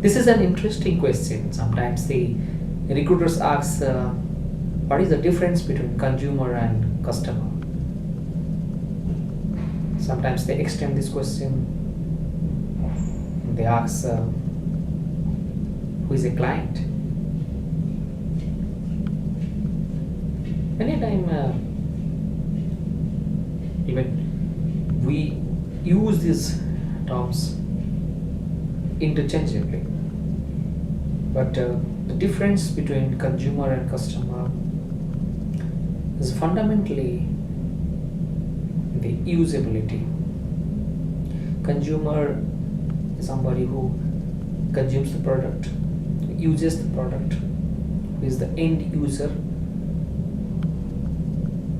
This is an interesting question. Sometimes the recruiters ask, what is the difference between consumer and customer? Sometimes they extend this question. They ask, who is a client? Anytime, even we use these terms interchangeably, but the difference between consumer and customer is fundamentally the usability. Consumer is somebody who consumes the product, uses the product, who is the end user,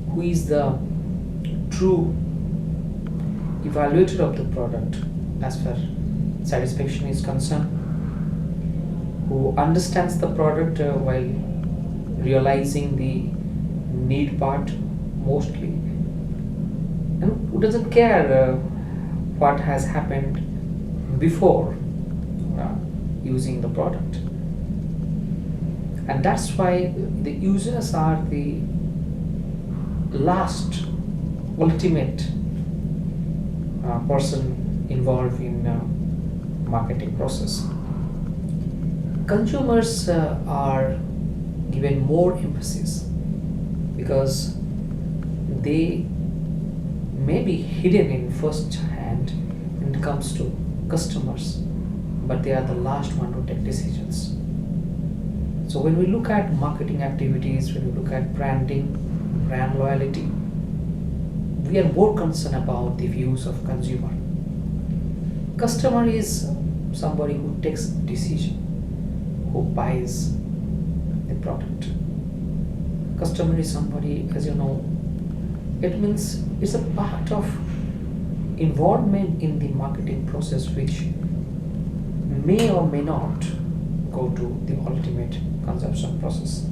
who is the true evaluator of the product as far satisfaction is concerned, who understands the product while realizing the need part mostly, and who doesn't care what has happened before using the product. And that's why the users are the last ultimate person involved in marketing process. Consumers are given more emphasis because they may be hidden in first hand when it comes to customers, but they are the last one to take decisions. So when we look at marketing activities, when we look at branding, brand loyalty, we are more concerned about the views of consumer. Customer is somebody who takes decision, who buys the product. Customer is somebody, as you know, it means it's a part of involvement in the marketing process which may or may not go to the ultimate consumption process.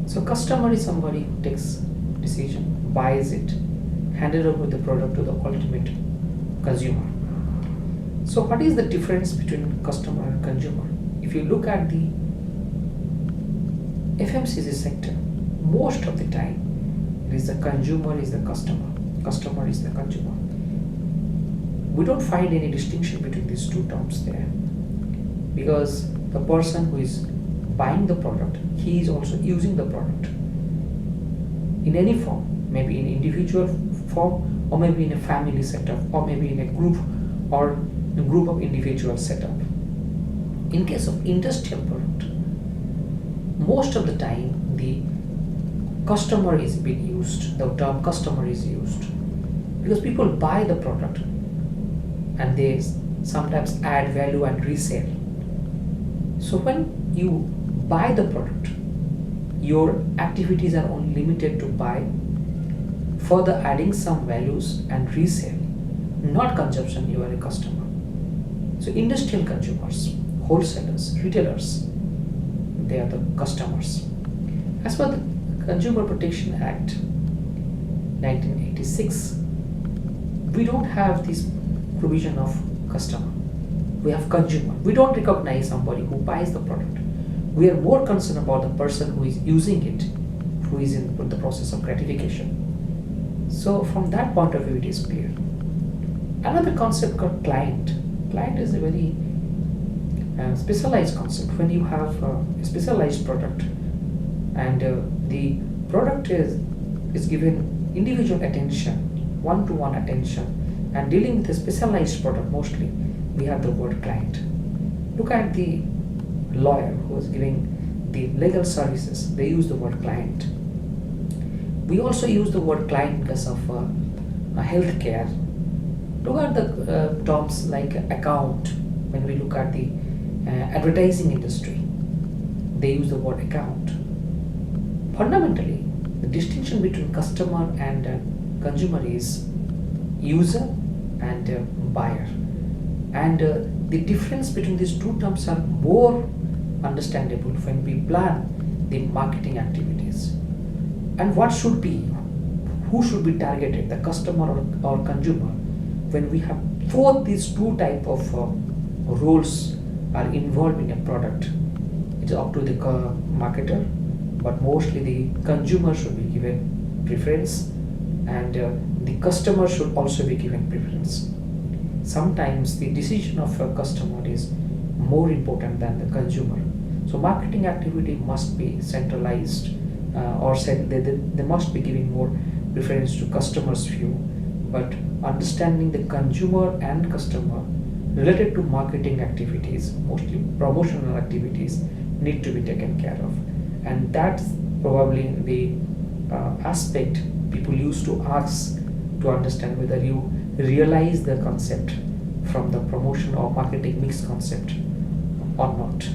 So customer is somebody who takes decision, buys it, handed over the product to the ultimate consumer. So what is the difference between customer and consumer? If you look at the FMCG sector, most of the time it is the consumer is the customer is the consumer. We don't find any distinction between these two terms there, because the person who is buying the product, he is also using the product in any form, maybe in individual form, or maybe in a family setup, or maybe in a group or a group of individual setup. In case of industrial product, most of the time the customer is being used, the term customer is used, because people buy the product and they sometimes add value and resell. So when you buy the product, your activities are only limited to buy, further adding some values and resell, not consumption. You are a customer. So industrial consumers, wholesalers, retailers, they are the customers. As per the Consumer Protection Act 1986, we don't have this provision of customer. We have consumer. We don't recognize somebody who buys the product. We are more concerned about the person who is using it, who is in the process of gratification. So from that point of view, it is clear. Another concept called client. Client is a very specialized concept. When you have a specialized product and the product is given individual attention, one-to-one attention, and dealing with a specialized product mostly, we have the word client. Look at the lawyer who is giving the legal services, they use the word client. We also use the word client because of healthcare. Look at the terms like account. When we look at the advertising industry, they use the word account. Fundamentally, the distinction between customer and consumer is user and buyer, and the difference between these two terms are more understandable when we plan the marketing activities. And what should be, who should be targeted, the customer or consumer, when we have both these two type of roles are involved in a product. It's up to the marketer, but mostly the consumer should be given preference, and the customer should also be given preference. Sometimes the decision of a customer is more important than the consumer. So marketing activity must be centralized, or said they must be giving more preference to customers view, but understanding the consumer and customer related to marketing activities, mostly promotional activities, need to be taken care of. And that's probably the aspect people used to ask to understand whether you realize the concept from the promotion or marketing mix concept or not.